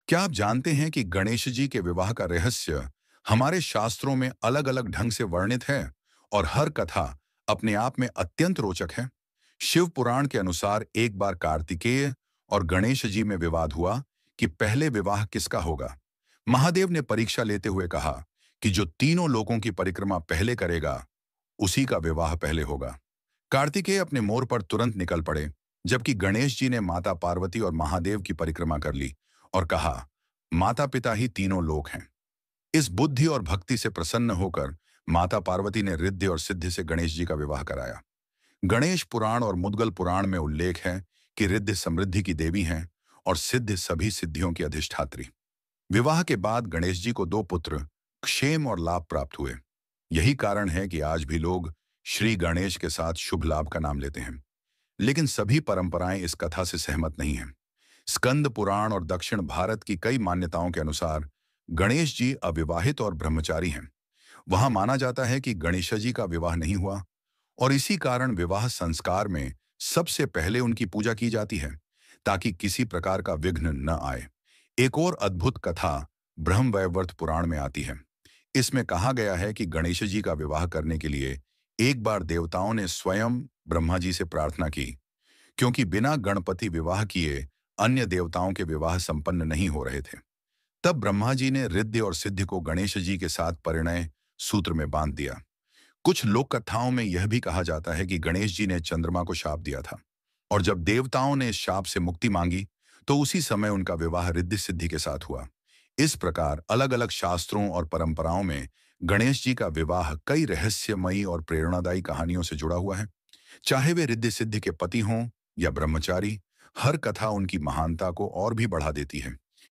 क्या आप जानते हैं कि गणेश जी के विवाह का रहस्य हमारे शास्त्रों में अलग-अलग ढंग से वर्णित है और हर कथा अपने आप में अत्यंत रोचक है? शिव पुराण के अनुसार एक बार कार्तिकेय और गणेश जी में विवाद हुआ कि पहले विवाह किसका होगा। महादेव ने परीक्षा लेते हुए कहा कि जो तीनों लोकों की परिक्रमा पहले करेगा, उसी का विवाह पहले होगा। कार्तिकेय अपने मोर पर तुरंत निकल पड़े, जबकि गणेश जी ने माता पार्वती और महादेव की परिक्रमा कर ली और कहा, माता पिता ही तीनों लोक हैं। इस बुद्धि और भक्ति से प्रसन्न होकर माता पार्वती ने रिद्धि और सिद्धि से गणेश जी का विवाह कराया। गणेश पुराण और मुद्गल पुराण में उल्लेख है कि रिद्धि समृद्धि की देवी हैं और सिद्धि सभी सिद्धियों की अधिष्ठात्री। विवाह के बाद गणेश जी को दो पुत्र क्षेम और लाभ प्राप्त हुए। यही कारण है कि आज भी लोग श्री गणेश के साथ शुभ लाभ का नाम लेते हैं। लेकिन सभी परंपराएं इस कथा से सहमत नहीं हैं। स्कंद पुराण और दक्षिण भारत की कई मान्यताओं के अनुसार गणेश जी अविवाहित और ब्रह्मचारी हैं। वहां माना जाता है कि गणेश जी का विवाह नहीं हुआ और इसी कारण विवाह संस्कार में सबसे पहले उनकी पूजा की जाती है, ताकि किसी प्रकार का विघ्न न आए। एक और अद्भुत कथा ब्रह्मवैवर्त पुराण में आती है। इसमें कहा गया है कि गणेश जी का विवाह करने के लिए एक बार देवताओं ने स्वयं ब्रह्मा जी से प्रार्थना की, क्योंकि बिना गणपति विवाह किए अन्य देवताओं के विवाह संपन्न नहीं हो रहे थे। तब ब्रह्मा जी ने रिद्धि और सिद्धि को गणेश जी के साथ परिणय सूत्र में बांध दिया। कुछ लोक कथाओं में यह भी कहा जाता है कि गणेश जी ने चंद्रमा को शाप दिया था और जब देवताओं ने इस शाप से मुक्ति मांगी तो उसी समय उनका विवाह रिद्धि सिद्धि के साथ हुआ। इस प्रकार अलग अलग शास्त्रों और परंपराओं में गणेश जी का विवाह कई रहस्यमयी और प्रेरणादायी कहानियों से जुड़ा हुआ है। चाहे वे रिद्धि सिद्धि के पति हों या ब्रह्मचारी, हर कथा उनकी महानता को और भी बढ़ा देती है।